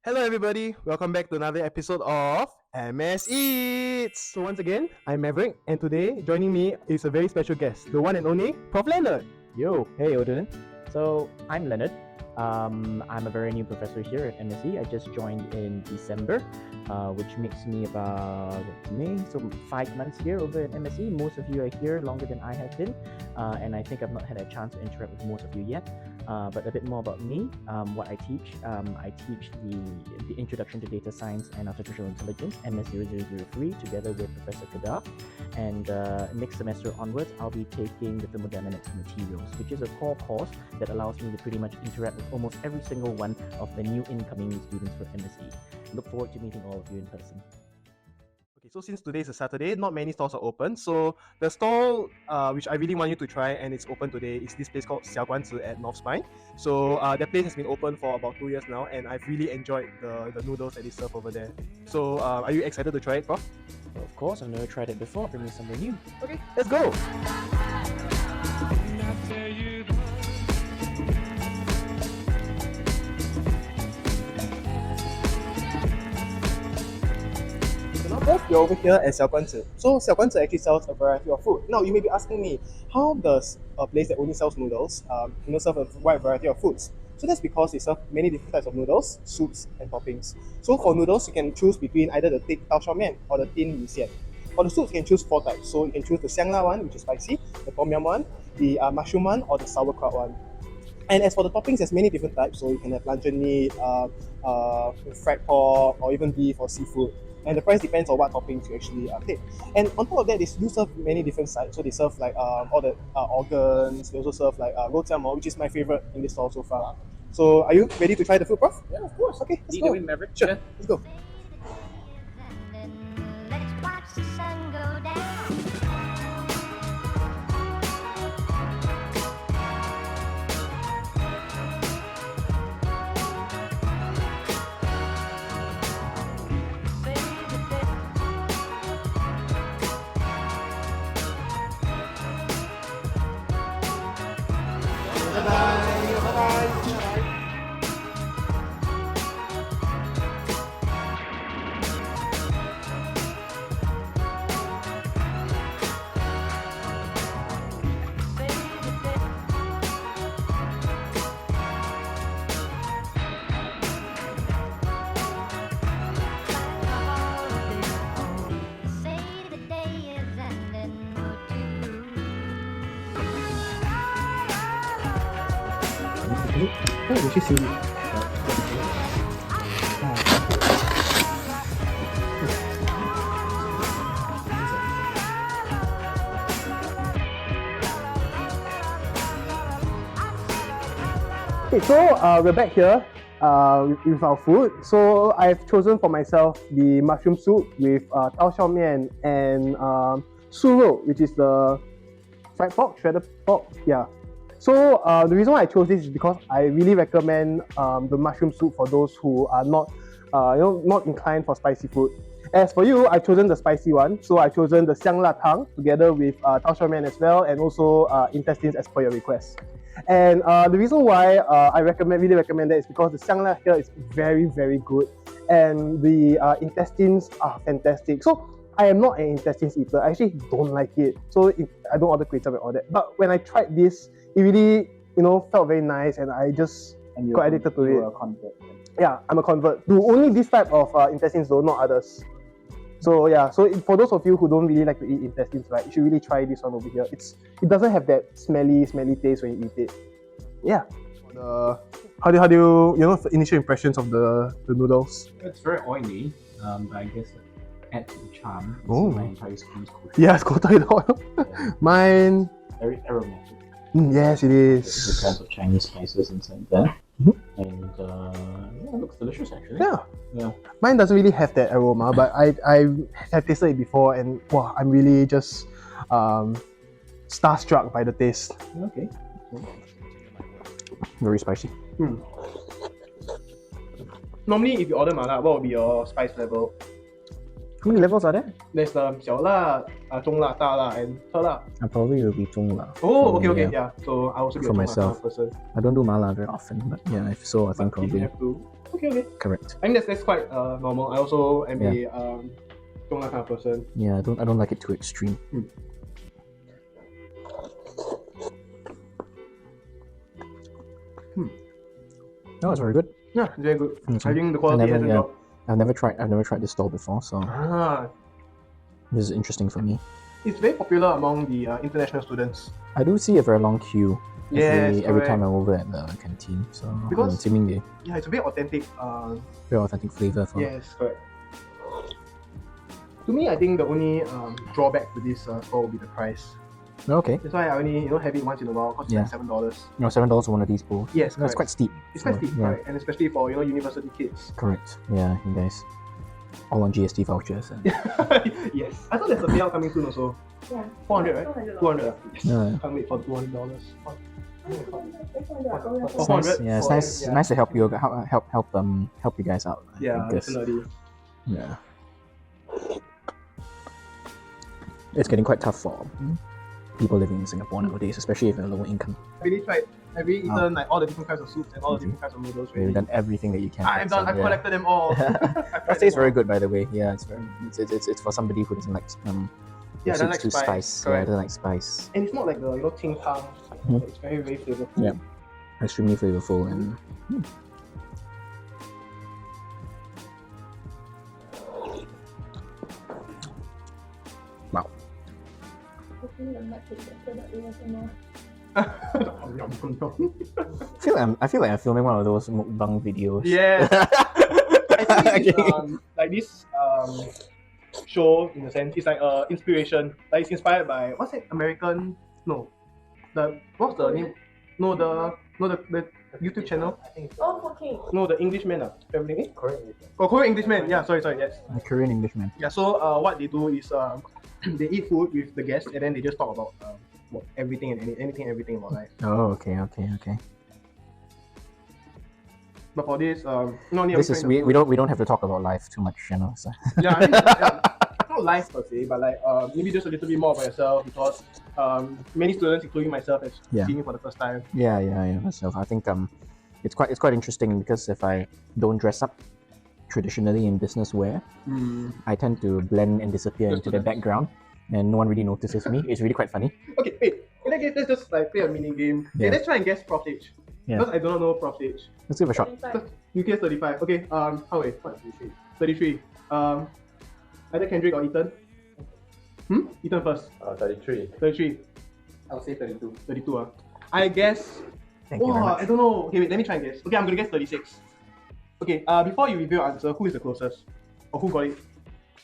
Hello everybody, welcome back to another episode of MSEats. So once again, I'm Maverick, and today joining me is a very special guest, the one and only Prof Leonard. Yo, hey Odin. So I'm Leonard. I'm a very new professor here at MSE. I just joined in December, which makes me about May, so 5 months here over at MSE. Most of you are here longer than I have been, and I think I've not had a chance to interact with most of you yet. But a bit more about me, what I teach. I teach the Introduction to Data Science and Artificial Intelligence, MS0003, together with Professor Kadar. And next semester onwards, I'll be taking the Thermodynamics Materials, which is a core course that allows me to pretty much interact with almost every single one of the new incoming students for MSE. Look forward to meeting all of you in person. Okay, so since today is a Saturday, not many stores are open. So the stall which I really want you to try and it's open today is this place called Xiao Guanzi at North Spine. So that place has been open for about 2 years now, and I've really enjoyed the noodles that they serve over there. So are you excited to try it, Prof? Well, of course, I've never tried it before. Bring me something new. Okay, let's go! You're over here at Xiao Guanzi. So Xiao Guanzi actually sells a variety of food. Now you may be asking me, how does a place that only sells noodles serve a wide variety of foods? So that's because they serve many different types of noodles, soups, and toppings. So for noodles, you can choose between either the thick tao shao mian or the thin mi xian. For the soups, you can choose 4 types. So you can choose the xiangla one, which is spicy, the tom yum one, the mushroom one, or the sauerkraut one. And as for the toppings, there's many different types. So you can have luncheon meat, fried pork, or even beef or seafood. And the price depends on what toppings you actually take. And on top of that, they do serve many different sides. So they serve like all the organs. They also serve like mo, which is my favorite in this stall so far. So are you ready to try the food, Prof? Yeah, of course. Okay, let's Lead go. the way, Maverick. Sure, Yeah. let's go. Let's watch the sun go down. Say the day is ending, would you? Oh, we should see. Okay, so we're back here with our food. So I've chosen for myself the mushroom soup with tao shao mian and su rou, which is the fried pork, shredded pork. Yeah. So the reason why I chose this is because I really recommend the mushroom soup for those who are not not inclined for spicy food. As for you, I've chosen the spicy one. So I've chosen the xiang la tang together with tao shao mian as well, and also intestines as per your request. And the reason why I really recommend that is because the xiang la here is very, very good, and the intestines are fantastic. So I am not an intestines eater. I actually don't like it. So I don't order kway chap and all that. But when I tried this, it really felt very nice, and I just got addicted to it. A convert. Yeah, I'm a convert to only this type of intestines though, not others. So yeah, so for those of you who don't really like to eat intestines, right, you should really try this one over here. It doesn't have that smelly taste when you eat it. Yeah. How do you the initial impressions of the noodles? It's very oily, but I guess it adds to the charm. Oh. My entire skin is coated. Yeah, it's coated in oil. Mine. Very aromatic. Yes, it There's is. a bunch of Chinese spices inside there. Mhm. And yeah, it looks delicious actually. Yeah. Yeah. Mine doesn't really have that aroma, but I have tasted it before, and wow, I'm really just starstruck by the taste. Okay. Very spicy. Normally, if you order mala, what would be your spice level? How many levels are there? There's the 小辣, 中辣, 大辣, and 特辣. I probably will be 中辣. Oh, okay, For okay, me, yeah. So I also be For a 中辣 myself. person. I don't do mala very often, but yeah, if so, I think But if you probably. have to, Okay. Correct. I think that's quite normal. I also am Yeah. a don't like kind of person. Yeah, I don't like it too extreme. No, it's very good. Yeah, it's very good. Mm, I think the quality never- hasn't yeah. dropped. I've never tried this stall before, so this is interesting for me. It's very popular among the international students. I do see a very long queue Yes, every time correct. I'm over at the canteen. So Because- I'm assuming they Yeah, it's a very authentic. very authentic flavor for Yes, correct. To me, I think the only drawback to this store will be the price. Okay. That's why I only have it once in a while. Cost Yeah. like $7. No, $7 for one of these bowls. Yes, That's correct. quite steep. It's quite So, steep, yeah. right? And especially for university kids. Correct. Yeah, you guys. All on GST vouchers. And, Yes, I thought there's a payout coming soon also. Yeah. 400, right? 200. Yes. Yeah. Can't wait for $200. it's Oh, nice. 400? Yeah, it's Oh, nice. yeah. Nice to help you help you guys out. I Yeah, guess. definitely. Yeah. It's getting quite tough for people living in Singapore nowadays, especially if you're lower income. I've really tried. I've really eaten like all the different kinds of soups and all the different kinds of noodles. You've Really. done everything that you can. I've done. I've yeah. collected them all. That tastes very good, by the way. Yeah, it's very. It's for somebody who doesn't like Yeah, soups I like too spice. spice. Yeah, Correct. doesn't like spice. And it's not like the ting tang. Mhm. It's very very flavorful. Yeah. Extremely flavorful and. Wow. I feel like I'm filming one of those mukbang videos. Yeah. I think Okay. like this show in a sense, it's like inspiration. Like it's inspired by what's it? American? No, what's the name? No, the YouTube channel. Oh, okay. No, the Englishman. Traveling. Korean Englishman. Yeah, sorry, yes. A Korean Englishman. Yeah. So what they do is they eat food with the guests and then they just talk about everything and everything about life. Oh, okay. But for this, no, This is we don't have to talk about life too much, you know. So. Yeah, I mean, yeah, not life per se, but like maybe just a little bit more about yourself because many students, including myself, have Yeah. seen you for the first time. Yeah. Myself, I think it's quite interesting because if I don't dress up traditionally in business wear, I tend to blend and disappear Just into the students. background, and no one really notices me. It's really quite funny. Okay, wait. Let's just like play a mini game. Yeah. Okay, let's try and guess Prof age. Yeah. Because I do not know Prof age. Let's give it a shot. UK is 35. Okay. How wait? What? 33. Either Kendrick or Ethan. Ethan first. 33. 33. I'll say 32. 32. I guess. Thank you very I much. don't know. Okay, wait. Let me try and guess. Okay, I'm gonna guess 36. Okay. Before you reveal your answer, who is the closest? Or who got it?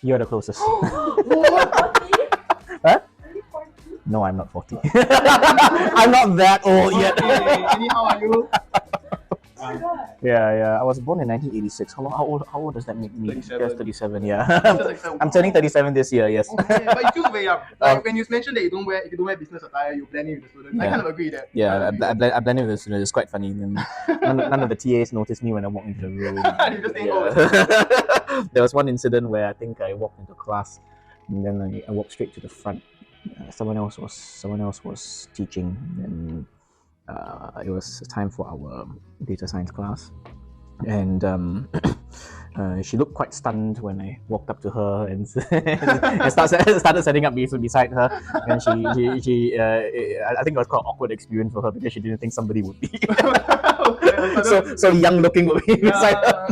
You're the closest. What? Huh? No, I'm not 40. I'm not that old yet. Okay. Anyhow, are you? Yeah. I was born in 1986. How old does that make me? 37. Yes, 37. Yeah. Just like I'm turning 37 this year. Yes. Okay, but you still very young. Like when you mentioned that if you don't wear business attire, you blend in with the students. I Yeah. kind of agree that. Yeah, I blended with the students. It's quite funny. And none of the TAs noticed me when I walked into the room. You just think, There was one incident where I think I walked into class, and then I walked straight to the front. Someone else was teaching, and it was time for our data science class, and she looked quite stunned when I walked up to her and, and started setting up beside her, and she I think it was quite an awkward experience for her because she didn't think somebody would be so young looking would be beside her.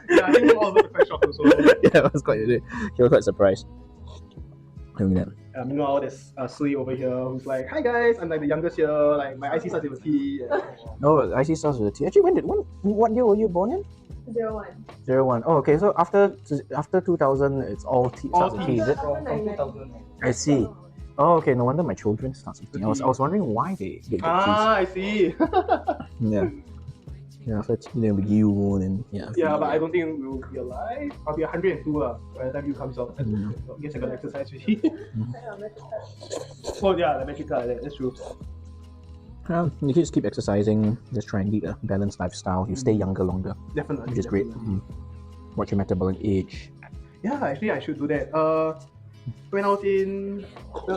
Yeah, I think all of us are quite shocked also. Yeah, she was quite surprised. Doing that. Meanwhile, there's Sui over here who's like, "Hi guys, I'm like the youngest here. Like my IC starts with a T." Oh, I see stars with a T. Actually, what year were you born in? 01. 01. Oh, okay. So after 2000, it's all T All starts with T. T, is it? From 2000. I see. Oh, okay. No wonder my children starts with T. I was wondering why they get I see. T's. Yeah. Yeah. So it's with you and yeah. Yeah, but I don't think we'll be alive. I'll be 102 by the time you comes out. Mm. I guess I got exercise with you. Oh yeah, the metric card. That's true. You can just keep exercising. Just try and lead a balanced lifestyle. You stay younger longer, Definitely. which is great. definitely. Watch your metabolic age. Yeah, actually, I should do that. When I was in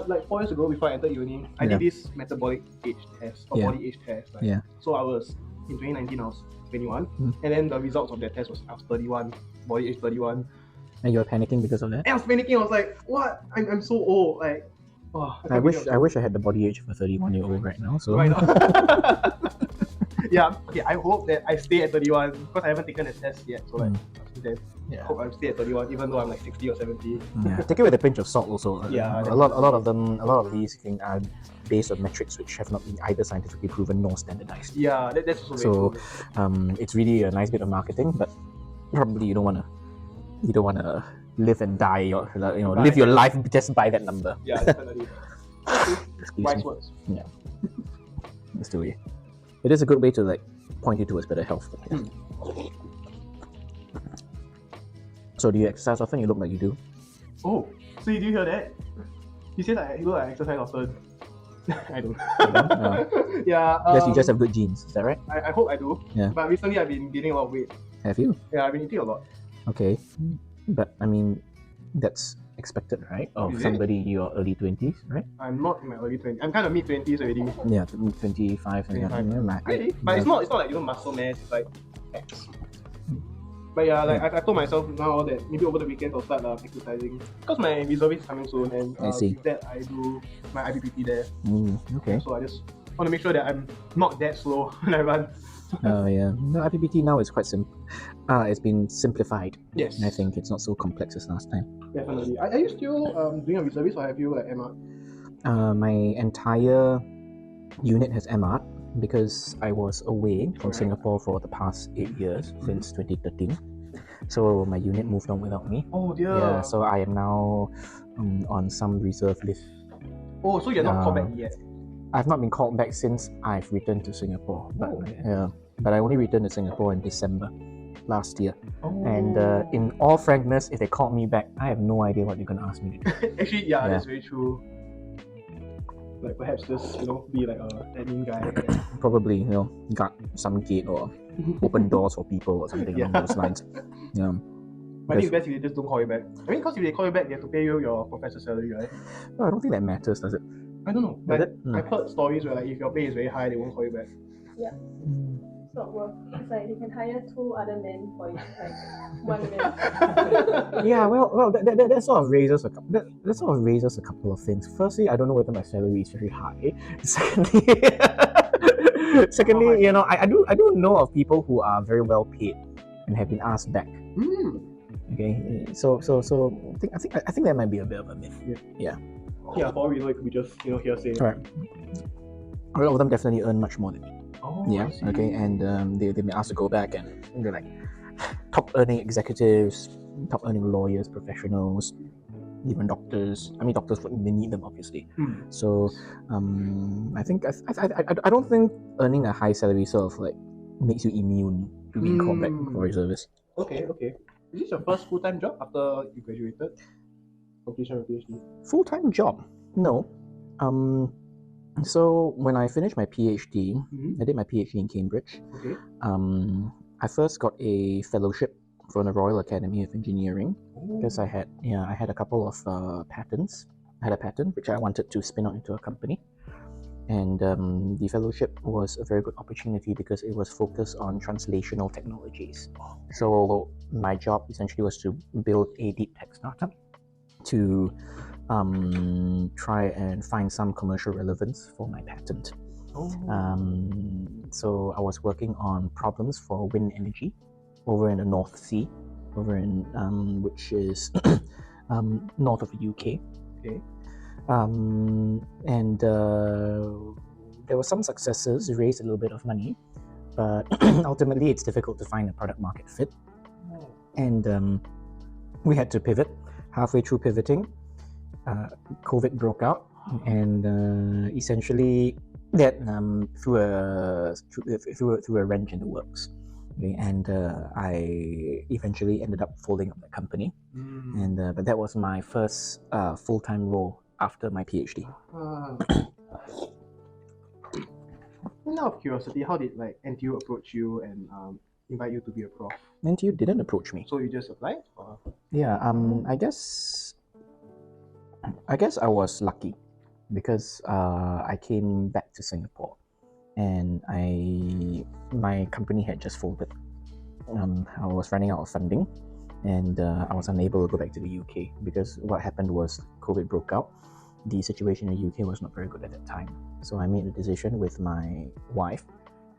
like 4 years ago before I entered uni, I Yeah. did this metabolic age test or Yeah. body age test. Right? Yeah. So I was in 2019. I was 21. Mm. And then the results of that test was I was 31, body age 31. And you were panicking because of that? And I was panicking. I was like, what? I'm so old. Like, oh, I wish I had the body age of a 31-year-old right now. So Right now. Yeah, okay, I hope that I stay at 31 because I haven't taken a test yet. So like, I yeah. hope I stay at 31 even though I'm like 60 or 70. Yeah, take it with a pinch of salt also. Yeah, a lot of these things are based on metrics which have not been either scientifically proven nor standardized. Yeah, that's also So, very true. it's really a nice bit of marketing, but probably you don't wanna live and die or live your life just by that number. Yeah, definitely. Excuse Wise me. words. Yeah, that's the way. It is a good way to like point you towards better health. Yeah. So do you exercise often? You look like you do. Oh, so you do hear that? You say that you look like exercise often. I don't. Yeah. Yes, you just have good genes. Is that right? I hope I do. Yeah. But recently I've been gaining a lot of weight. Have you? Yeah, I've been eating a lot. Okay, but I mean, that's expected, right? Of Is it? somebody in your early 20s, right? I'm not in my early 20s. I'm kind of mid 20s already. Yeah, 25. 25. Yeah, Really? But it's not like muscle mass. It's like fats. But yeah, like I told myself now that maybe over the weekend I'll start exercising because my reservist is coming soon, and I see. with that I do my IPPT there. Okay. So I just want to make sure that I'm not that slow when I run. Oh yeah. No, IPPT now is quite simple. It's been simplified. Yes. And I think it's not so complex as last time. Definitely. Are you still doing a reservist or have you like MR? My entire unit has MR'd because I was away from Singapore for the past 8 years, since 2013. So my unit moved on without me. Oh dear. Yeah, so I am now on some reserve list. Oh, so you're not called back yet? I've not been called back since I've returned to Singapore. But Oh. but I only returned to Singapore in December last year. Oh. And in all frankness, if they called me back, I have no idea what they're gonna ask me to do. Actually, yeah, that's very true. Like perhaps just be like a admin guy. Probably guard some gate or open doors for people or something along those lines. Yeah. But I think it's best if they just don't call you back. I mean, because if they call you back, they have to pay you your professor salary, right? Well, I don't think that matters, does it? I don't know. Does But it? I've heard stories where like if your pay is very high, they won't call you back. It's not worth. It's like they can hire 2 other men for you, like 1 man. Yeah, well, that sort of raises a couple of things. Firstly, I don't know whether my salary is very high. Secondly, I do know of people who are very well paid and have been asked back. Okay, so I think that might be a bit of a myth. Yeah, for all we know, it could be just hearsay. Right. A lot of them definitely earn much more than me. Oh, Yeah. I see. Okay, and they've been asked to go back, and they're like top earning executives, top earning lawyers, professionals, even doctors. I mean, doctors they need them obviously. So I think I don't think earning a high salary sort of like makes you immune to being called back for reservists. Okay. Is this your first full-time job after you graduated? Completion of PhD? Full-time job? No. So when I finished my PhD, I did my PhD in Cambridge. Okay. I first got a fellowship from the Royal Academy of Engineering because I had a couple of patents. I had a patent which I wanted to spin out into a company, and the fellowship was a very good opportunity because it was focused on translational technologies. So my job essentially was to build a deep tech startup to try and find some commercial relevance for my patent. So I was working on problems for wind energy over in the North Sea, over in which is north of the UK. Okay. And there were some successes, raised a little bit of money, but ultimately it's difficult to find a product market fit. And we had to pivot. Halfway through pivoting, COVID broke out, and essentially that threw a wrench in the works. Okay, and I eventually ended up folding up the company, and but that was my first full-time role after my PhD. Out of curiosity, how did like NTU approach you and invite you to be a prof? NTU didn't approach me. So you just applied? Or? Yeah, I guess I was lucky because I came back to Singapore, and my company had just folded. I was running out of funding, and I was unable to go back to the UK because what happened was COVID broke out. The situation in the UK was not very good at that time, so I made a decision with my wife,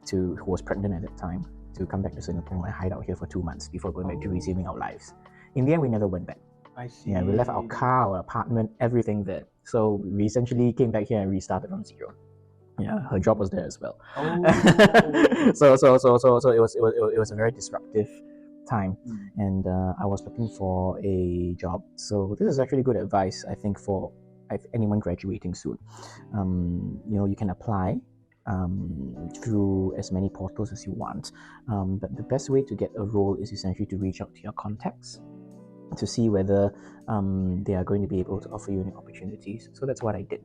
who was pregnant at that time, to come back to Singapore and hide out here for 2 months before going back to resuming our lives. In the end, we never went back. I see. Yeah, we left our car, our apartment, everything there. So we essentially came back here and restarted from zero. Yeah, her job was there as well. Oh. So it was a very disruptive time, and I was looking for a job. So this is actually good advice, I think, for anyone graduating soon. You can apply through as many portals as you want, but the best way to get a role is essentially to reach out to your contacts to see whether they are going to be able to offer you any opportunities. So that's what I did.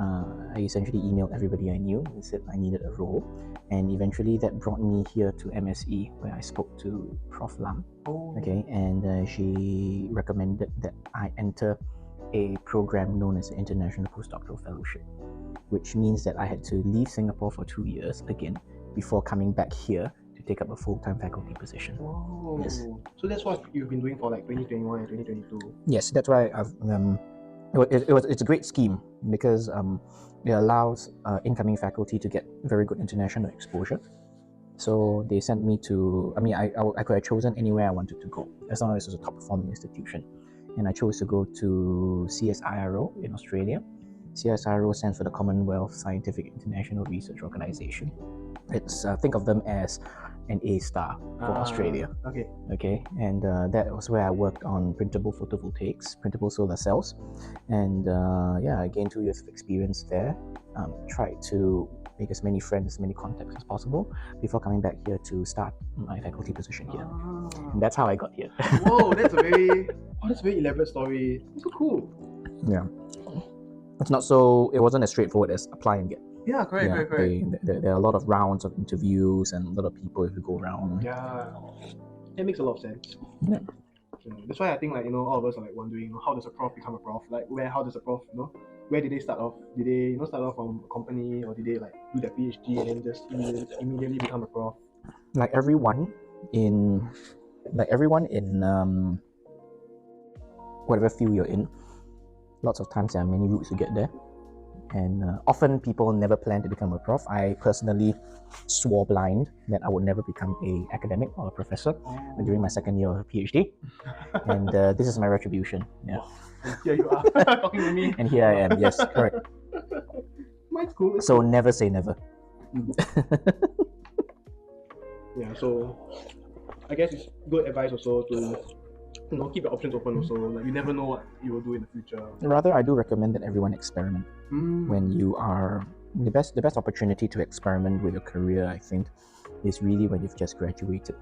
I essentially emailed everybody I knew and said I needed a role, and eventually that brought me here to MSE, where I spoke to Prof Lam. Okay, and she recommended that I enter a program known as the International Postdoctoral Fellowship, which means that I had to leave Singapore for 2 years again before coming back here to take up a full-time faculty position. Oh. Yes. So that's what you've been doing for like 2021 and 2022. Yes, that's why it's a great scheme because it allows incoming faculty to get very good international exposure. So they sent me to, I could have chosen anywhere I wanted to go, as long as it was a top performing institution. And I chose to go to CSIRO in Australia. CSIRO stands for the Commonwealth Scientific International Research Organization. It's think of them as an A-star for Australia. Okay, and that was where I worked on printable photovoltaics, printable solar cells, and I gained 2 years of experience there. Tried to make as many friends, as many contacts as possible before coming back here to start my faculty position here. And that's how I got here. Whoa, that's a very elaborate story. It's so cool. Yeah. It wasn't as straightforward as apply and get. Yeah, correct. There are a lot of rounds of interviews and a lot of people who go around. Yeah, that makes a lot of sense. Yeah. That's why I think all of us are like wondering, how does a prof become a prof? Like how does a prof, where did they start off? Did they start off from a company, or did they like do their PhD and then just immediately become a prof? Like everyone in whatever field you're in, lots of times there are many routes to get there, and often people never plan to become a prof. I personally swore blind that I would never become an academic or a professor during my second year of a PhD, and this is my retribution. Yeah. And here you are talking to me. And here I am. Yes, correct. Mine's cool. So never say never. Yeah. So I guess it's good advice also to keep your options open also. Like you never know what you will do in the future. Rather, I do recommend that everyone experiment. When you are the best opportunity to experiment with your career, I think, is really when you've just graduated.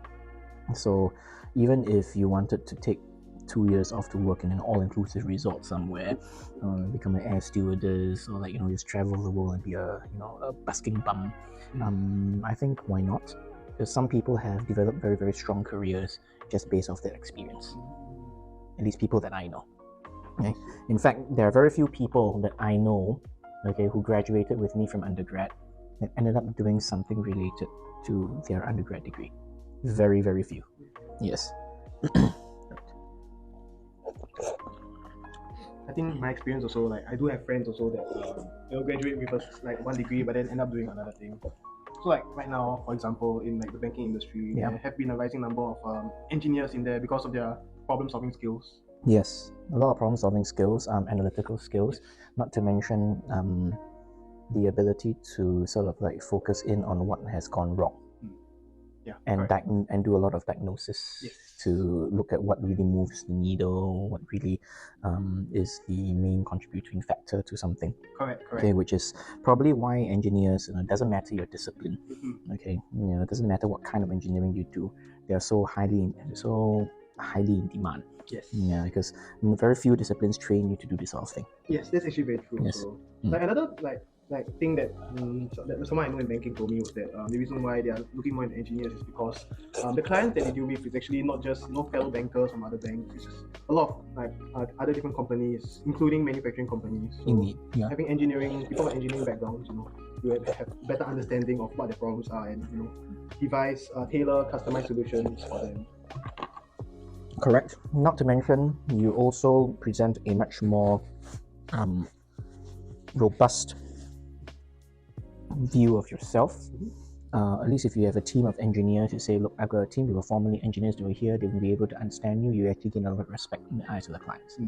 So even if you wanted to take 2 years off to work in an all-inclusive resort somewhere, become an air stewardess, or just travel the world and be a busking bum, I think why not? Because some people have developed very, very strong careers just based off their experience. At least people that I know. Okay? In fact, there are very few people that I know, who graduated with me from undergrad that ended up doing something related to their undergrad degree. Very, very few. Yes. I think my experience also, like I do have friends also that graduate with one degree but then end up doing another thing. So like right now, for example, in like the banking industry, there have been a rising number of engineers in there because of their problem-solving skills. Yes, a lot of problem-solving skills, analytical skills, not to mention the ability to sort of like focus in on what has gone wrong. Yeah, and do a lot of diagnosis to look at what really moves the needle, what really is the main contributing factor to something. Correct. Okay, which is probably why engineers, it doesn't matter your discipline. Okay, it doesn't matter what kind of engineering you do. They are so highly in demand. Yes. Yeah, because very few disciplines train you to do this sort of thing. Yes, that's actually very true. Yes. So, like another thing that someone I know in banking told me was that the reason why they are looking more into engineers is because the clients that they deal with is actually not just fellow bankers from other banks. It's just a lot of other different companies, including manufacturing companies. So Indeed. Yeah. having people with engineering backgrounds, to have better understanding of what their problems are and devise tailor customized solutions for them. Correct. Not to mention, you also present a much more robust view of yourself. At least if you have a team of engineers, you say, look, I've got a team, they were formerly engineers, they were here, they will be able to understand you. You actually gain a lot of respect in the eyes of the clients.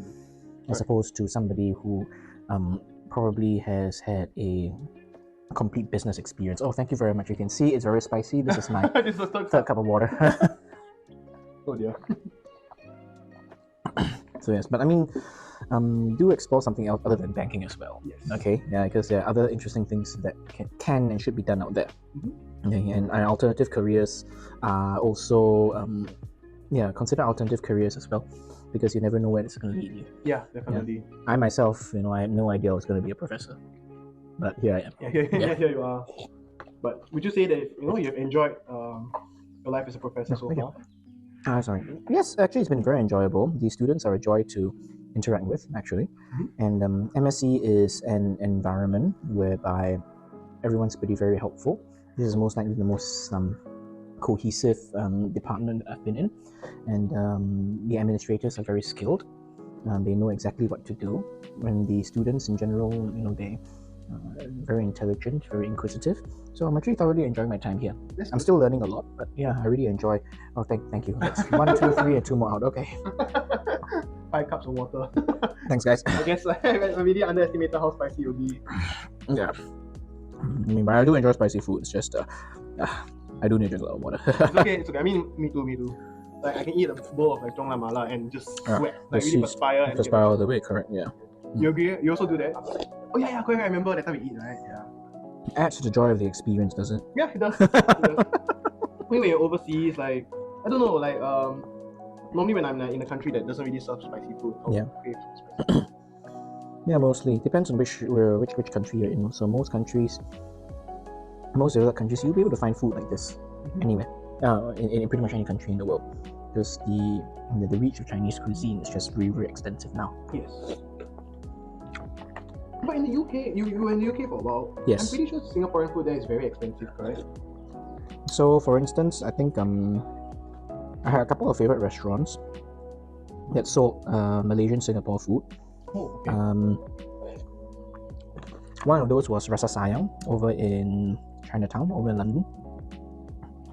As opposed to somebody who probably has had a complete business experience. Oh, thank you very much. You can see it's very spicy. This is my This was third cup of water. Oh dear. So yes, but I mean, do explore something else other than banking as well. Yes. Okay, yeah, because there are other interesting things that can and should be done out there. Okay, and alternative careers are also, consider alternative careers as well, because you never know where it's going to lead you. Yeah, definitely. I myself, I had no idea I was going to be a professor, but here I am. Yeah, here you are. But would you say that you've enjoyed your life as a professor so far? Sorry. Yes, actually, it's been very enjoyable. The students are a joy to interact with, actually. And MSE is an environment whereby everyone's very helpful. This is most likely the most cohesive department I've been in. And the administrators are very skilled. They know exactly what to do. And the students in general, they very intelligent, very inquisitive. So I'm actually thoroughly enjoying my time here. I'm still learning a lot, but yeah, I really enjoy. Oh, thank you. That's 1, 2, 3, and 2 more out. Okay. 5 cups of water. Thanks, guys. I guess I really underestimated how spicy it will be. Yeah. I mean, but I do enjoy spicy food. It's just, I do need to drink a lot of water. It's okay. I mean, me too. Like, I can eat a bowl of like zhonglan mala and just sweat, like really perspire. Perspire all the way, correct? Yeah. You agree? You also do that? Oh yeah, correct. I remember that time we eat, right? Yeah. It adds to the joy of the experience, doesn't it? Yeah, it does. It does. When you're overseas, like I don't know, like normally when I'm in a country that doesn't really serve spicy food, I'll crave spicy. Yeah, mostly depends on which country you're in. So most developed countries, you'll be able to find food like this anywhere, in pretty much any country in the world, because the reach of Chinese cuisine is just very, very extensive now. Yes. But in the UK, you were in the UK for a while. Yes. I'm pretty sure Singaporean food there is very expensive, correct? So, for instance, I think I had a couple of favorite restaurants that sold Malaysian Singapore food. Oh, okay. One of those was Rasa Sayang over in Chinatown, over in London.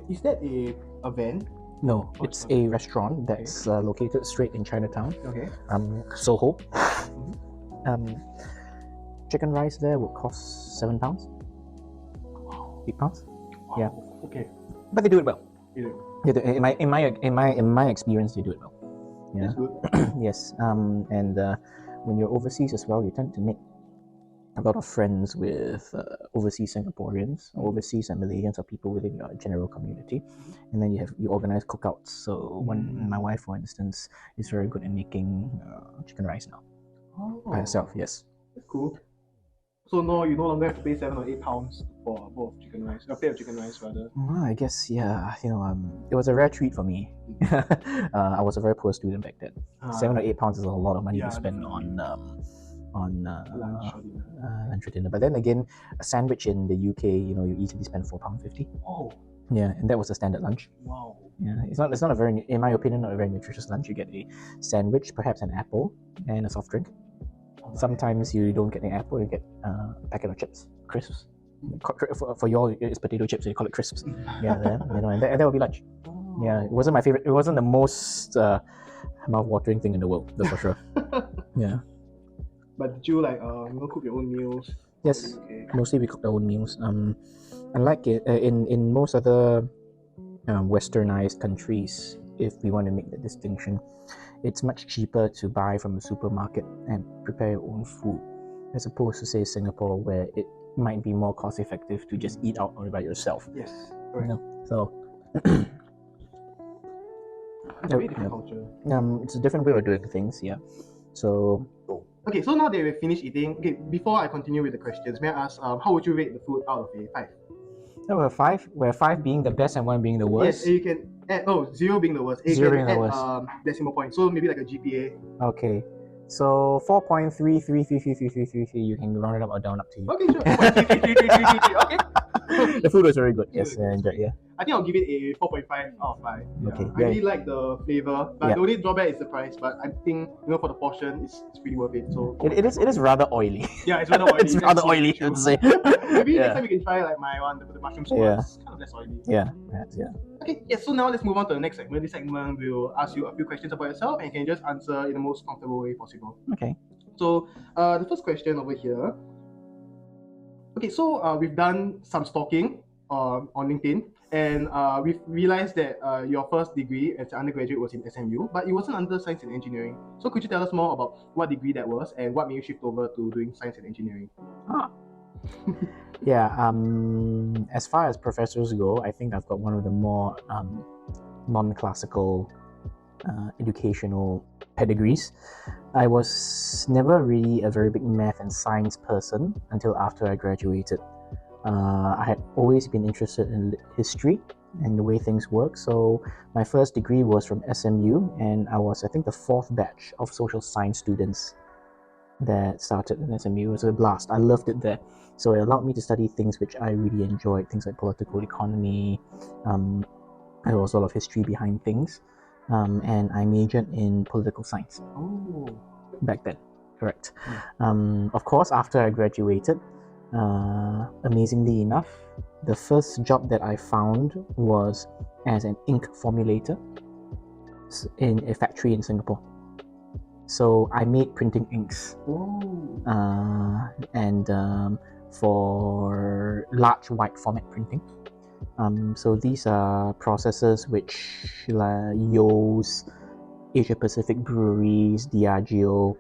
Is that a van? No, it's a restaurant that's located straight in Chinatown. Okay. Soho. Chicken rice there would cost £7. Wow. £8. Wow. Yeah. Okay. But they do it well. You do. They do, in my experience, they do it well. Yeah. That's good. Yes. And when you're overseas as well, you tend to make a lot of friends with overseas Singaporeans, overseas and Malaysians, or people within your general community. And then you organize cookouts. So my wife, for instance, is very good at making chicken rice now by herself. Yes. That's cool. So no, you no longer have to pay £7 or £8 for a bowl of chicken rice. A plate of chicken rice, rather. Well, I guess it was a rare treat for me. I was a very poor student back then. £7 or £8 is a lot of money to spend on lunch or dinner. But then again, a sandwich in the UK, you easily spend £4.50. Oh. Yeah, and that was the standard lunch. Wow. Yeah, it's not a very, in my opinion, not a very nutritious lunch. You get a sandwich, perhaps an apple, and a soft drink. Sometimes you don't get an apple, you get a packet of chips, crisps. For you all, it's potato chips, so you call it crisps. Yeah, and that will be lunch. Yeah, it wasn't my favorite. It wasn't the most mouth-watering thing in the world, that's for sure. Yeah. But did you cook your own meals? Yes, Okay. mostly we cook our own meals. Unlike in most other westernized countries, if we want to make the distinction, it's much cheaper to buy from the supermarket and prepare your own food, as opposed to say Singapore, where it might be more cost effective to just eat out by yourself. Yes. Correct. So It's a very different culture. it's a different way of doing things. Yeah. So Okay, so now that we've finished eating, before I continue with the questions, may I ask, how would you rate the food out of a 5? there were 5, where 5 being the best and 1 being the worst. Yes, you can add, 0 being the worst. You 0 can being the add, worst. decimal point, so maybe like a GPA. Okay, So 4.3333333, you can round it up or down up to you. Okay, sure. 4.3333333. Okay. The food was very good. Yes, Good. I enjoyed. Yeah. I think I'll give it a 4.5 out of 5. Yeah. Okay, I yeah. really like the flavor, but Yeah. the only drawback is the price. But I think for the portion, it's pretty worth it. So It is rather oily. Yeah, it's rather oily. It's That's rather true, oily, true. I would say. Maybe Yeah. next time we can try like my one, the mushroom soup. Yeah. It's kind of less oily. Yeah, perhaps, yeah. Okay, yes. So now let's move on to the next segment. This segment will ask you a few questions about yourself, and you can just answer in the most comfortable way possible. Okay. So, the first question over here. Okay, so we've done some stalking on LinkedIn, and we've realized that your first degree as an undergraduate was in SMU, but it wasn't under science and engineering. So could you tell us more about what degree that was and what made you shift over to doing science and engineering? Yeah, as far as professors go, I think I've got one of the more non-classical educational pedigrees. I was never really a very big math and science person until after I graduated. I had always been interested in history and the way things work, so my first degree was from SMU, and I was, I think, the 4th batch of social science students that started in SMU. It was a blast. I loved it there. So it allowed me to study things which I really enjoyed, things like political economy. There was a lot of history behind things. And I majored in political science. Oh. Back then, correct. Of course, after I graduated, amazingly enough, the first job that I found was as an ink formulator in a factory in Singapore. So I made printing inks, and for large white format printing. So these are processes which Yo's, Asia Pacific Breweries, Diageo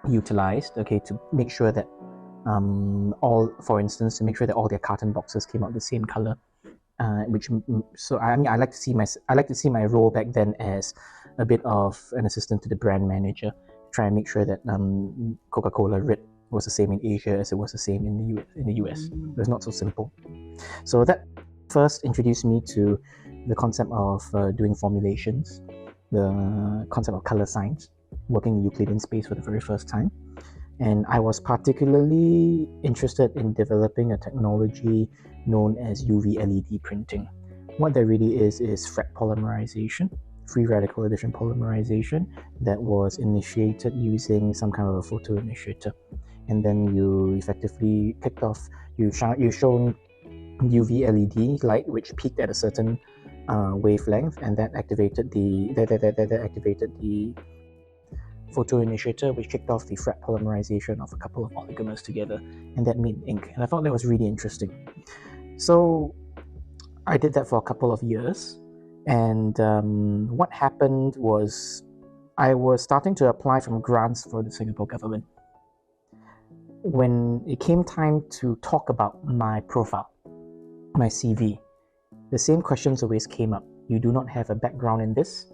utilized, okay, to make sure that for instance, to make sure that all their carton boxes came out the same color. So I mean, I like to see my role back then as a bit of an assistant to the brand manager, try and make sure that Coca-Cola Red was the same in Asia as it was the same in the US. It was not so simple. So that first introduced me to the concept of doing formulations, the concept of color science, working in Euclidean space for the very first time. And I was particularly interested in developing a technology known as UV LED printing. What that really is fret polymerization, free radical addition polymerization, that was initiated using some kind of a photoinitiator. And then you effectively kicked off, you've shown UV LED light which peaked at a certain wavelength, and that activated the photoinitiator, which kicked off the fret polymerization of a couple of oligomers together, and that made ink. And I thought that was really interesting. So I did that for a couple of years, and what happened was I was starting to apply for grants for the Singapore government. When it came time to talk about my profile, my CV, the same questions always came up. You do not have a background in this,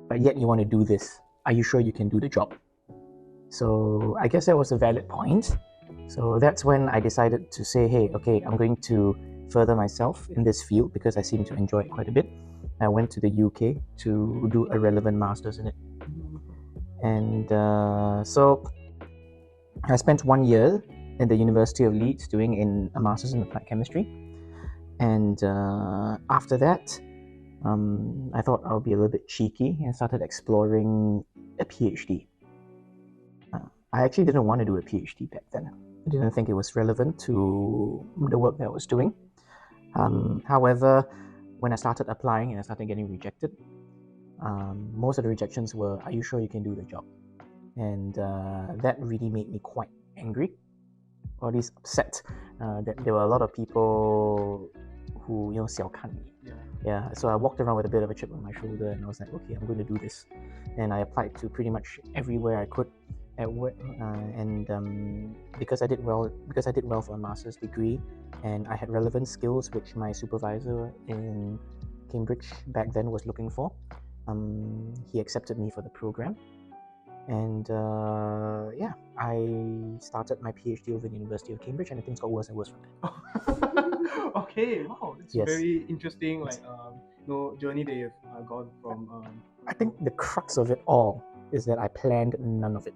but yet you want to do this. Are you sure you can do the job? So I guess that was a valid point. So that's when I decided to say, hey, okay, I'm going to further myself in this field because I seem to enjoy it quite a bit. I went to the UK to do a relevant master's in it. And so I spent 1 year in the University of Leeds doing a master's in applied chemistry. And after that, I thought I'll be a little bit cheeky and started exploring a PhD. I actually didn't want to do a PhD back then. I didn't think it was relevant to the work that I was doing. However, when I started applying and I started getting rejected, most of the rejections were, are you sure you can do the job? And that really made me quite angry, or at least upset, that there were a lot of people who, xiao kan me. Yeah, so I walked around with a bit of a chip on my shoulder, and I was like, okay, I'm going to do this. And I applied to pretty much everywhere I could at work, and because I did well for a master's degree, and I had relevant skills which my supervisor in Cambridge back then was looking for, he accepted me for the program. And yeah, I started my PhD over in the University of Cambridge, and things got worse and worse from there. Okay, wow, it's Yes. very interesting, journey that you've gone from. I think the crux of it all is that I planned none of it.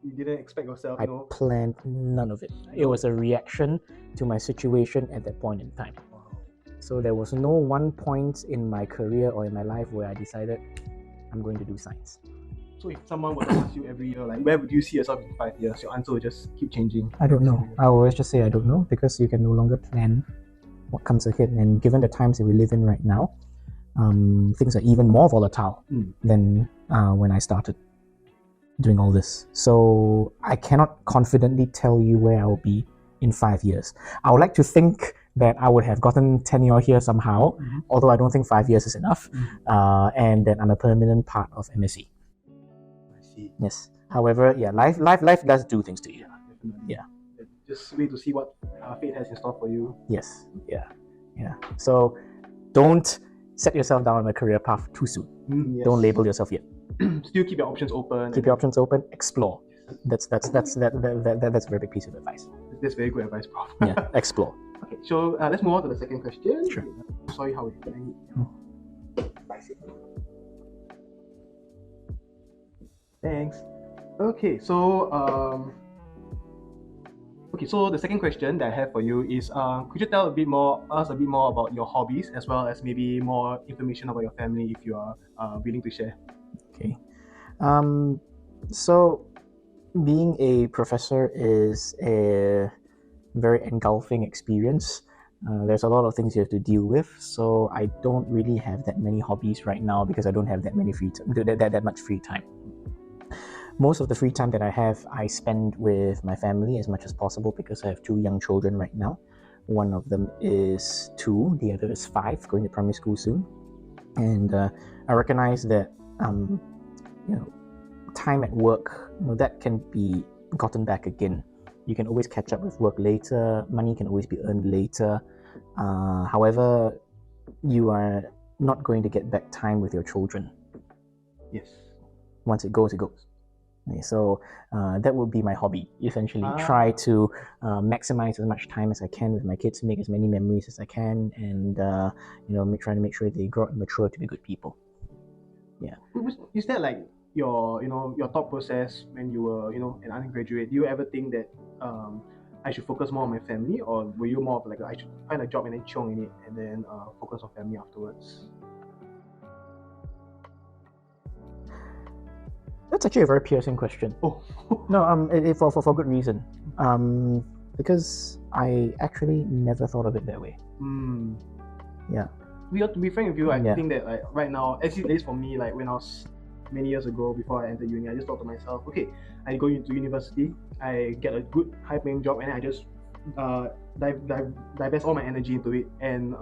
You didn't expect yourself, I planned none of it. It was a reaction to my situation at that point in time. So there was no one point in my career or in my life where I decided I'm going to do science. So if someone were to ask you every year, like, where would you see yourself in 5 years? Your answer will just keep changing. I don't know. I always just say I don't know, because you can no longer plan what comes ahead. And given the times that we live in right now, things are even more volatile than when I started doing all this. So I cannot confidently tell you where I will be in 5 years. I would like to think that I would have gotten tenure here somehow, although I don't think 5 years is enough, and that I'm a permanent part of MSE. I see. Yes. However, yeah, life does do things to you. Definitely. Yeah. Just wait to see what fate has in store for you. Yes. Yeah. So don't set yourself down on a career path too soon. Yes. Don't label yourself yet. Still keep your options open. Keep your options open. Explore. That's a very big piece of advice. That's very good advice, Prof. Yeah. Explore. Okay, so let's move on to the second question. Sure. Sorry, how it Thanks. Okay, so the second question that I have for you is, could you tell us a bit more about your hobbies, as well as maybe more information about your family, if you are willing to share? Okay. So being a professor is a very engulfing experience. There's a lot of things you have to deal with, so I don't really have that many hobbies right now because I don't have that much free time. Most of the free time that I have, I spend with my family as much as possible, because I have 2 young children right now. One of them is 2, the other is 5, going to primary school soon. And I recognize that time at work, that can be gotten back again. You can always catch up with work later. Money can always be earned later. However, you are not going to get back time with your children. Yes. Once it goes, it goes. Okay, so that would be my hobby, essentially. Try to maximize as much time as I can with my kids, make as many memories as I can, and try to make sure they grow up and mature to be good people. Yeah. Is that like your thought process when you were an undergraduate? Do you ever think that I should focus more on my family, or were you more of like I should find a job and then chiong in it and then focus on family afterwards? That's actually a very piercing question. Oh. No, for good reason. Because I actually never thought of it that way. Yeah. We have to be frank with you. I Yeah. think that like right now, at least for me, like when I was many years ago before I entered uni, I just thought to myself, okay, I go into university, I get a good high-paying job, and I just divest all my energy into it and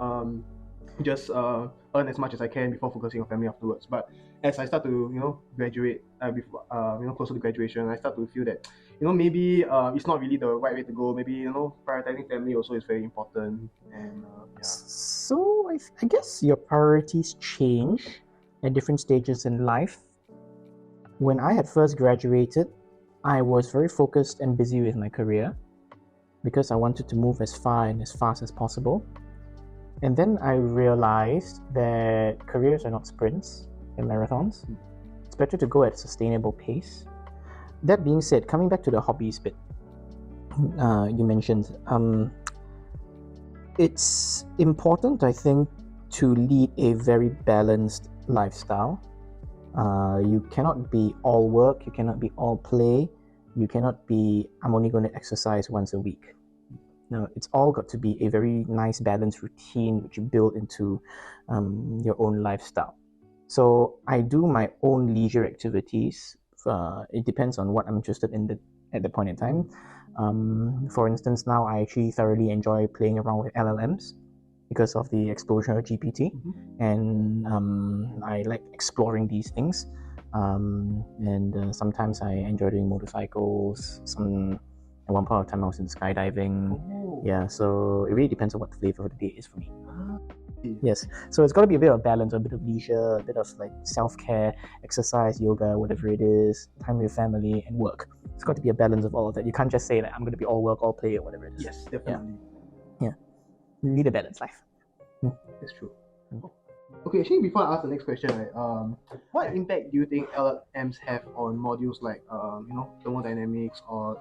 just earn as much as I can before focusing on family afterwards. But as I start to graduate, closer to graduation, I start to feel that maybe it's not really the right way to go. Maybe prioritizing family also is very important. And yeah. So I guess your priorities change at different stages in life. When I had first graduated, I was very focused and busy with my career because I wanted to move as far and as fast as possible. And then I realized that careers are not sprints and marathons. It's better to go at a sustainable pace. That being said, coming back to the hobbies bit you mentioned, it's important, I think, to lead a very balanced lifestyle. You cannot be all work, you cannot be all play, you cannot be, I'm only going to exercise once a week. No, it's all got to be a very nice balanced routine which you build into your own lifestyle. So I do my own leisure activities. It depends on what I'm interested in at the point in time. For instance, now I actually thoroughly enjoy playing around with LLMs because of the exposure of GPT, and I like exploring these things. And sometimes I enjoy doing motorcycles. At one point of time, I was in skydiving. Yeah, so it really depends on what the flavor of the day is for me. Yes, so it's got to be a bit of balance, a bit of leisure, a bit of like self-care, exercise, yoga, whatever it is, time with your family, and work. It's got to be a balance of all of that. You can't just say that I'm going to be all work, all play, or whatever it is. Yes, definitely. Yeah. Lead a balanced life. That's true. Okay, actually, before I ask the next question, right, what impact do you think LLMs have on modules like, thermodynamics or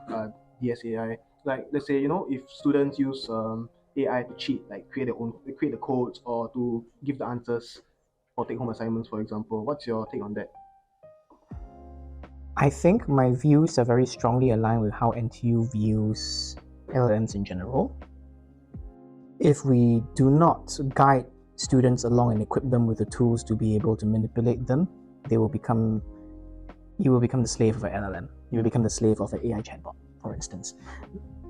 DSAI? Like, let's say, if students use AI to cheat, like create the codes or to give the answers for take-home assignments, for example. What's your take on that? I think my views are very strongly aligned with how NTU views LLMs in general. If we do not guide students along and equip them with the tools to be able to manipulate them, you will become the slave of an LLM. You will become the slave of an AI chatbot, for instance.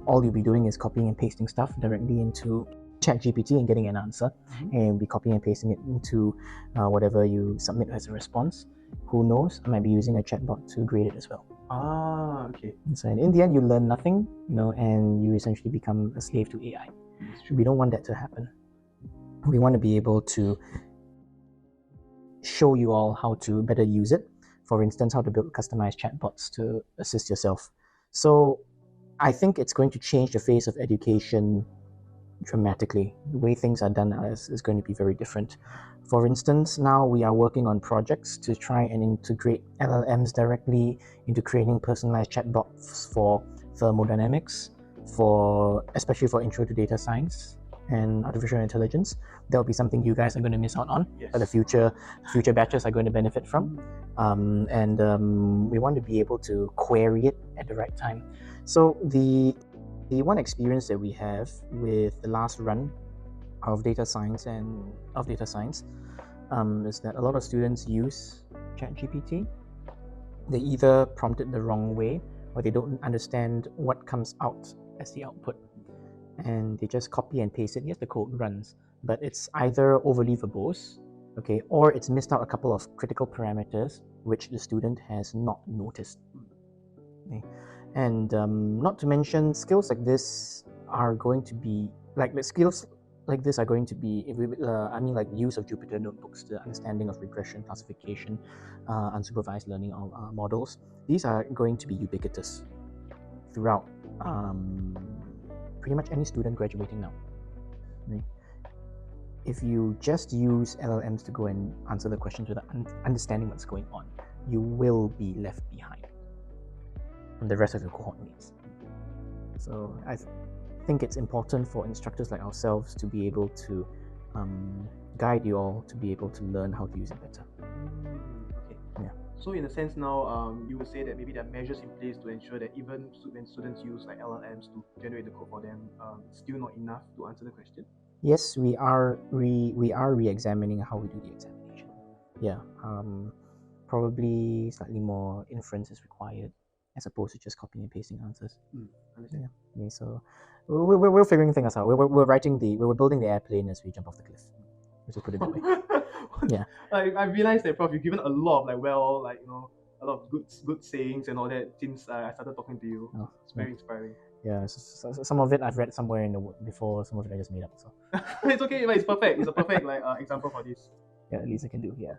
All you'll be doing is copying and pasting stuff directly into ChatGPT and getting an answer, and you'll be copying and pasting it into whatever you submit as a response. Who knows? I might be using a chatbot to grade it as well. Ah, okay. So in the end, you learn nothing, and you essentially become a slave to AI. We don't want that to happen. We want to be able to show you all how to better use it. For instance, how to build customized chatbots to assist yourself. So I think it's going to change the face of education dramatically. The way things are done is going to be very different. For instance, now we are working on projects to try and integrate LLMs directly into creating personalized chatbots for thermodynamics, especially for intro to data science and artificial intelligence. That'll be something you guys are going to miss out on, but the future batches are going to benefit from. We want to be able to query it at the right time. So the one experience that we have with the last run of data science is that a lot of students use ChatGPT. They either prompt it the wrong way, or they don't understand what comes out as the output, and they just copy and paste it. Yes, the code runs, but it's either overly verbose, okay, or it's missed out a couple of critical parameters which the student has not noticed. Okay. And not to mention, skills like this are going to be like use of Jupyter notebooks, the understanding of regression, classification, unsupervised learning models. These are going to be ubiquitous throughout pretty much any student graduating now. Okay. If you just use LLMs to go and answer the questions without understanding what's going on, you will be left behind from the rest of your cohort mates. So I think it's important for instructors like ourselves to be able to guide you all to be able to learn how to use it better. Okay. Yeah. So in a sense now, you would say that maybe there are measures in place to ensure that even when students use like LLMs to generate the code for them, it's still not enough to answer the question? Yes, we are re-examining how we do the examination. Yeah, probably slightly more inference is required as opposed to just copying and pasting answers. Understand. Yeah. So we're figuring things out. We're building the airplane as we jump off the cliff. Let's just put it that way. Yeah. I realized that, Prof, you've given a lot of a lot of good sayings and all that since I started talking to you. Oh, it's very inspiring. Yeah, so some of it I've read somewhere before. Some of it I just made up. So it's okay, but it's perfect. It's a perfect example for this. yeah, at least I can do. Yeah.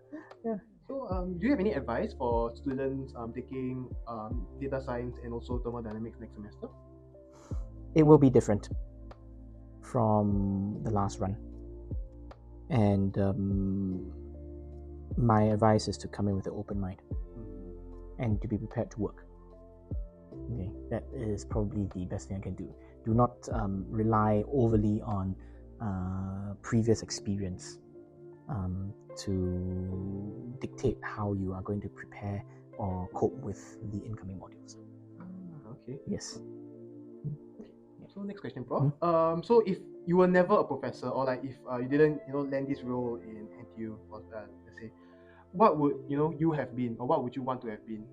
So, do you have any advice for students taking data science and also thermodynamics next semester? It will be different from the last run, and my advice is to come in with an open mind and to be prepared to work. Okay, that is probably the best thing I can do. Do not rely overly on previous experience to dictate how you are going to prepare or cope with the incoming modules. Okay. Yes. So next question, Prof. So if you were never a professor, or like if you didn't land this role in NTU, or let's say, what would you have been, or what would you want to have been?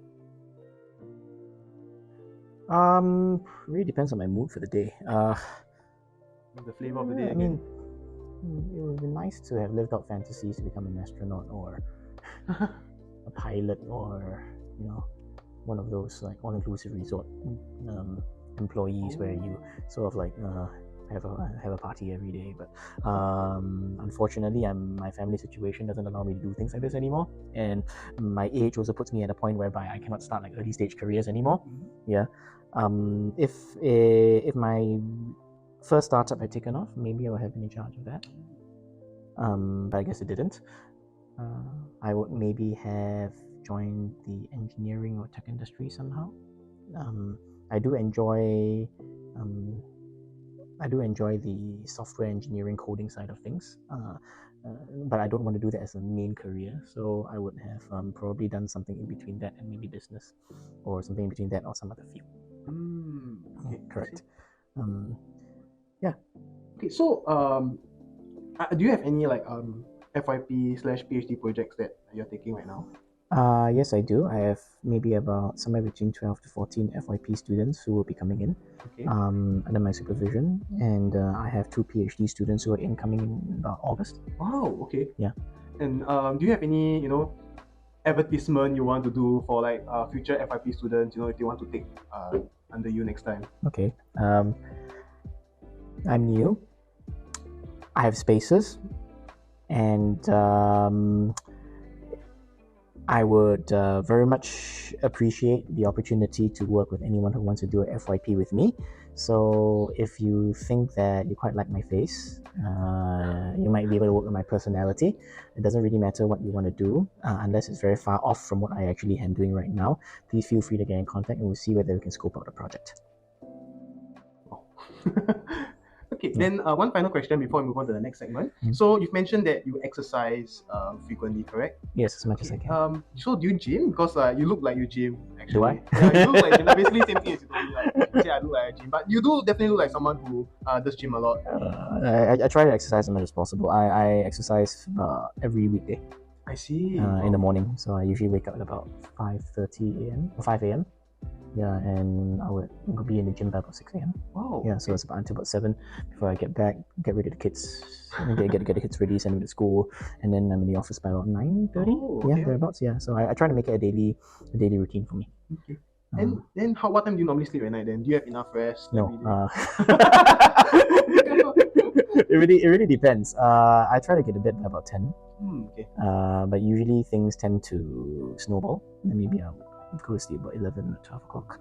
Really depends on my mood for the day. The flavor of the day. I mean, it would be nice to have lived out fantasies to become an astronaut or a pilot or one of those like all-inclusive resort employees where you sort of like have a party every day. But unfortunately, my family situation doesn't allow me to do things like this anymore, and my age also puts me at a point whereby I cannot start like early stage careers anymore. Yeah. If my first startup had taken off, maybe I would have been in charge of that. But I guess it didn't. I would maybe have joined the engineering or tech industry somehow. I do enjoy the software engineering coding side of things, but I don't want to do that as a main career. So I would have probably done something in between that and maybe business, or something in between that or some other field. Okay, Correct. Okay, so do you have any like FYP/PhD projects that you're taking right now? Yes, I do. I have maybe about somewhere between 12 to 14 FYP students who will be coming in Okay. under my supervision, and I have 2 PhD students who are incoming in about August. Wow. Okay. Yeah. And do you have any advertisement you want to do for like future FYP students? If they want to take under you next time. Okay. I'm new. I have spaces, and I would very much appreciate the opportunity to work with anyone who wants to do an FYP with me. So if you think that you quite like my face, you might be able to work with my personality. It doesn't really matter what you want to do, unless it's very far off from what I actually am doing right now. Please feel free to get in contact and we'll see whether we can scope out the project. Okay, then one final question before we move on to the next segment. So you've mentioned that you exercise frequently, correct? Yes, as much as I can. So do you gym? Because you look like you gym, actually. Do I? Yeah, you look like gym. Basically same thing as you told me. Like, you say I look like a gym, but you do definitely look like someone who does gym a lot. I try to exercise as much as possible. I exercise every weekday I see. in the morning. So I usually wake up at about 5:30 a.m. or 5 a.m. Yeah, and I would be in the gym by about 6 a.m. Wow. Yeah, so it's about until about 7 before I get back, get rid of the kids, and get the kids ready, send them to school, and then I'm in the office by about 9:30. Oh, Yeah, okay. thereabouts. Yeah, so I try to make it a daily routine for me. Okay. And then what time do you normally sleep at night then? Do you have enough rest? No, every day? it really depends. I try to get to bed by about 10. Okay. But usually things tend to snowball, and maybe I'll go to sleep about 11 or 12 o'clock.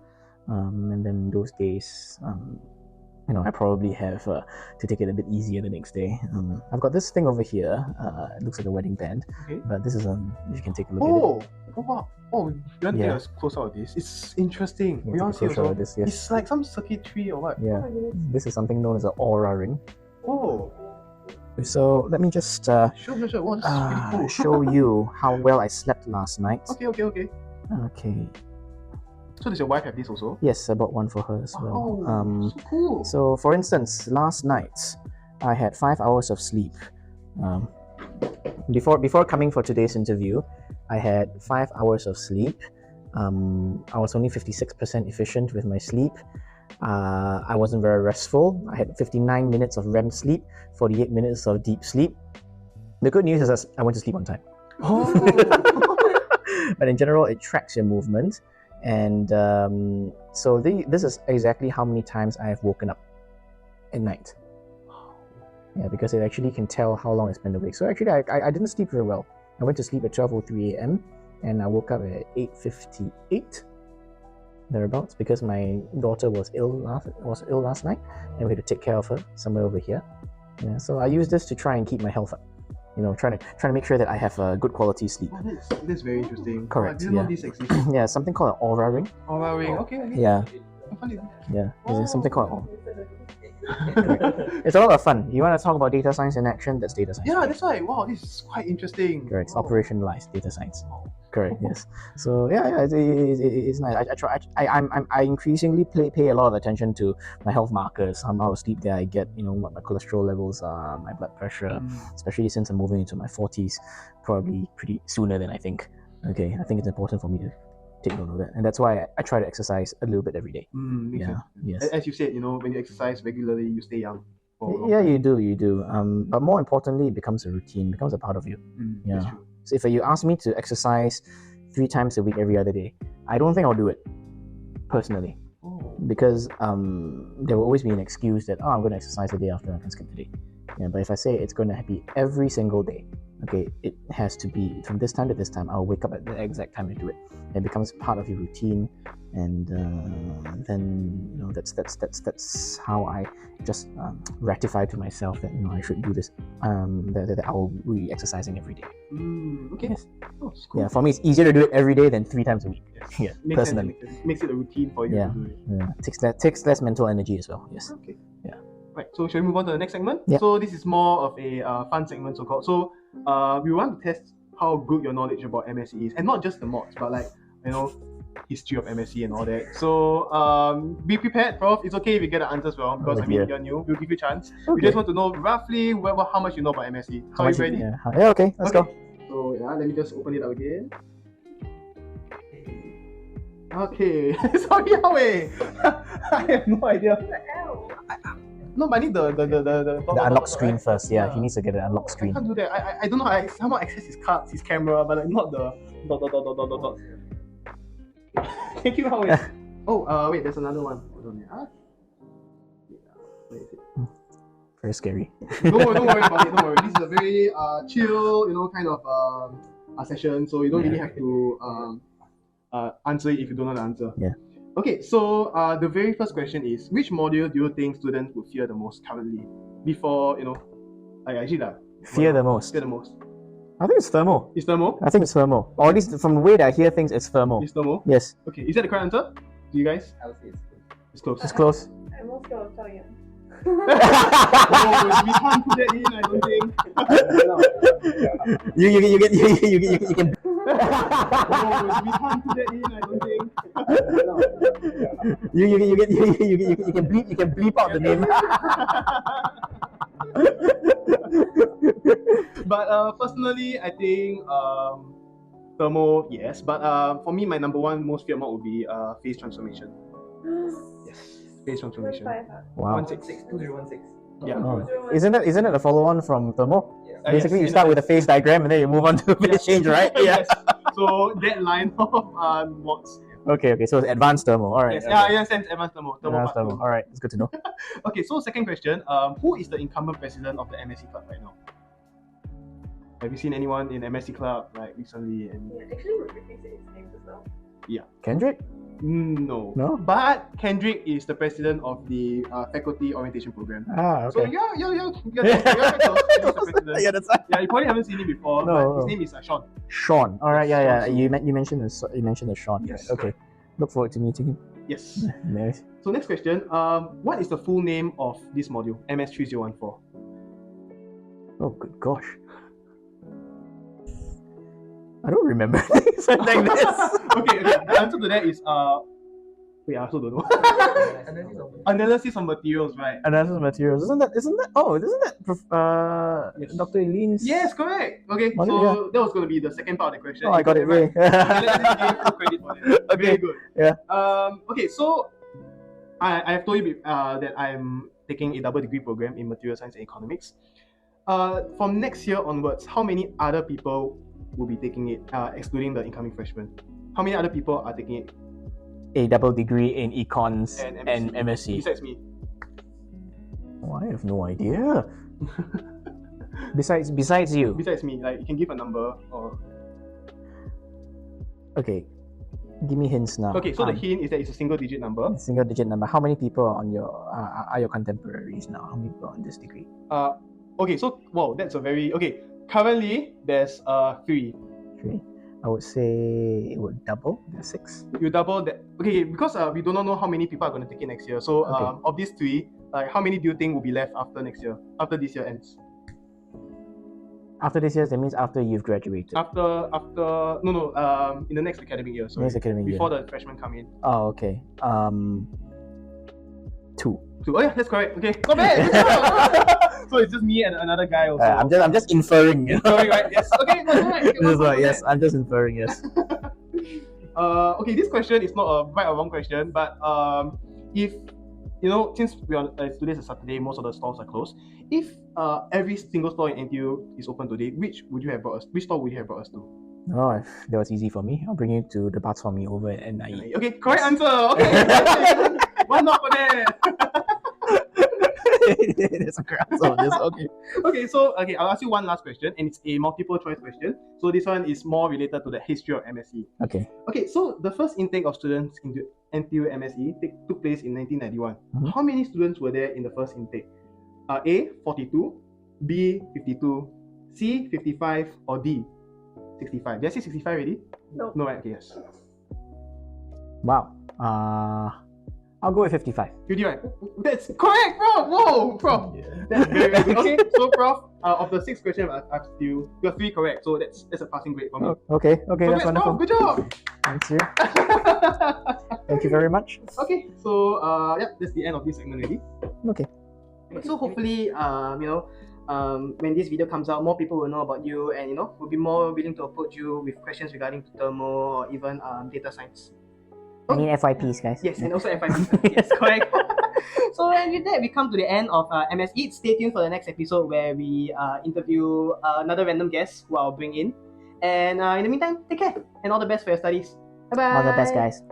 And then those days, I probably have to take it a bit easier the next day. I've got this thing over here. It looks like a wedding band, Okay. but this is you can take a look at it. Oh wow. Oh, you want to Yeah. take a close out of this? It's interesting. You We can want take to a see closer also. of this, yes. It's like some circuitry or what? Yeah, this is something known as an aura ring. Oh, So let me just sure. Wow, this is really cool. show you how well I slept last night. Okay. Okay. So does your wife have this also? Yes, I bought one for her as well. Wow, so cool. So, for instance, last night I had 5 hours of sleep. Before coming for today's interview, I had 5 hours of sleep. I was only 56% efficient with my sleep. I wasn't very restful. I had 59 minutes of REM sleep, 48 minutes of deep sleep. The good news is I went to sleep on time. Oh. But in general, it tracks your movement. And so this is exactly how many times I have woken up at night. Yeah, because it actually can tell how long I spent awake. So actually, I didn't sleep very well. I went to sleep at 12:03 a.m. and I woke up at 8:58 thereabouts because my daughter was ill last night and we had to take care of her somewhere over here. Yeah, so I use this to try and keep my health up. Trying to make sure that I have a good quality sleep. Oh, that's very interesting. Correct, I didn't know yeah. this existed. Yeah, something called an aura ring. Aura ring. Okay. Yeah, How fun is it? yeah. There's something called. It's a lot of fun. You want to talk about data science in action? That's data science. Yeah, that's why. Wow, this is quite interesting. Correct. It's Wow. operationalized data science. Correct. Yes. So yeah, it's nice. I increasingly pay a lot of attention to my health markers, how much sleep that I get, what my cholesterol levels are, my blood pressure, especially since I'm moving into my 40s, probably pretty sooner than I think. Okay, I think it's important for me to take note of that, and that's why I try to exercise a little bit every day. Makes Yeah. sense. Yes. As you said, when you exercise regularly, you stay young. for a long Yeah, time. you do. But more importantly, it becomes a routine, becomes a part of you. That's Yeah. true. So if you ask me to exercise 3 times a week every other day, I don't think I'll do it personally, Oh. because there will always be an excuse that I'm going to exercise the day after, I can skip the day. Yeah, but if I say it's going to be every single day, okay, it has to be from this time to this time. I'll wake up at the exact time to do it. It becomes part of your routine, and then that's how I just ratify to myself that I should do this. That I will be exercising every day. Okay. Yes. Oh, it's cool. Yeah, for me it's easier to do it every day than 3 times a week. Yeah, Makes personally. sense. Makes it a routine for you Yeah. to do it. Yeah, takes less mental energy as well. Yes. Okay. Yeah. Right. So shall we move on to the next segment? Yeah. So this is more of a fun segment, so called. So we want to test how good your knowledge about MSE is, and not just the mods, but like history of MSE and all that. So be prepared, Prof. It's okay if you get the answers wrong because Oh, dear. you're new. We'll give you a chance. We Okay. just want to know roughly how much you know about MSE. So are you ready? Yeah, okay, let's go. So let me just open it up again. Okay. Sorry, Wei. I have no idea. No, but I need the The unlock screen right? first. Yeah, he needs to get the unlock I screen. can't do that. I don't know. I somehow access his cards, his camera, but like not the dot. Thank you, Wei. Oh, wait, there's another one. Hold on. Where is it? Very scary. Don't worry about it. Don't worry. This is a very chill, kind of a session. So you don't really have to answer it if you don't know the answer. Yeah. Okay, so the very first question is, which module do you think students would fear the most currently? Before Fear the most. Fear the most. I think it's thermal. Is thermal? I think it's thermal. Or at least from the way that I hear things, it's thermal. Is thermal? Yes, Okay, is that the correct answer? Do you guys? I would say It's close. it's close. I'm also going to tell you. Oh, we can't put that in, I don't think. You can. Oh, we can't put that in, I don't think. You can bleep out the name. But personally, I think thermal, yes. But for me, my number one most feared mod would be phase transformation. Yes, phase transformation. Wow. 2016. Yeah. Oh. Isn't it a follow-on from thermal? Yes. Basically, yes, you start with a phase diagram and then you move on to phase change, right? Yeah. Yes. So that line of mods. Okay. So it's advanced thermal. All right. Yes. okay. Yeah. Yes. And advanced thermal. Advanced Part thermal. All right. It's good to know. two. Okay. So second question. Who is the incumbent president of the MSE Club right now? Have you seen anyone in MSE Club like recently? And Yeah, actually, we said his name just now. Kendrick? no. No? But Kendrick is the president of the faculty orientation program. Ah, So okay. you're close. He's the president. Yeah, that's right. Yeah, you probably haven't seen him before. No. But his name is Sean. Sean. All right. Yes, Yeah. Sean. You mentioned the Sean. Yes, Okay. Look forward to meeting him. Yes. Nice. So next question. What is the full name of this module? MS3014. Oh, good gosh. I don't remember things like this. Okay. The answer to that is wait, I also don't know. Analysis of materials, right? Analysis of materials. Isn't that? Yes. Dr. Eileen's? Yes, correct. Okay, What? so Yeah. that was going to be the second part of the question. Oh, I got it. right. Right. Okay, let's give full credit for that. Okay. Very good. Yeah. Okay, so I have told you that I'm taking a double degree program in material science and economics. From next year onwards, how many other people will be taking it, excluding the incoming freshmen? How many other people are taking it A double degree in econs And and MSE. besides me? Oh, I have no idea. Besides you. Besides me, like you can give a number or. Okay. Give me hints now. Okay, so the hint is that it's a single digit number. Single digit number. How many people are on your are your contemporaries now? How many people are on this degree? Okay, so wow, that's a very okay. Currently, there's 3. 3. I would say it would double. There's 6. You double that. Okay, because we do not know how many people are going to take it next year. So Okay. of these 3, like how many do you think will be left after next year? After this year ends? After this year, that means after you've graduated. After in the next academic year. Sorry. Next academic year. Before the freshmen come in. Oh, okay. 2. So, oh yeah, that's correct. Okay, not bad. Good job. So it's just me and another guy also. I'm just inferring. You know? Sorry, right? Yes. Okay, that's right. Okay, This is one like, point yes, I'm just inferring. Yes. Okay, this question is not a right or wrong question, but if since we are today's a Saturday, most of the stalls are closed. If every single store in NTU is open today, which store would you have brought us to? Oh, that was easy for me. I'll bring you to the Bak Chor Mee over at NIE. Okay, correct answer. Okay, one up for that. There's a crowd of this. Okay. Okay, I'll ask you one last question, and it's a multiple choice question. So this one is more related to the history of MSE. Okay. Okay, so the first intake of students into NTU MSE took place in 1991. Mhm. How many students were there in the first intake? A, 42, B, 52, C, 55, or D, 65? Did I say 65 already? No. No, right? Okay, yes. Wow. I'll go with 55. 55. That's correct, Prof! Whoa, Prof! That's very, very good. Okay, so Prof, of the 6 questions I've asked you, you're 3 correct, so that's a passing grade for me. Okay. That's Congrats, wonderful. Prof, good job! Thanks you. Thank you very much. Okay, so yeah, that's the end of this segment already. Okay. So hopefully, when this video comes out, more people will know about you, and will be more willing to approach you with questions regarding to thermo or even data science. I need FYPs, guys. Yes, and also FIP. Yes, correct. So and with that, we come to the end of MSEats. Stay tuned for the next episode where we interview another random guest who I'll bring in. And in the meantime, take care and all the best for your studies. Bye bye. All the best, guys.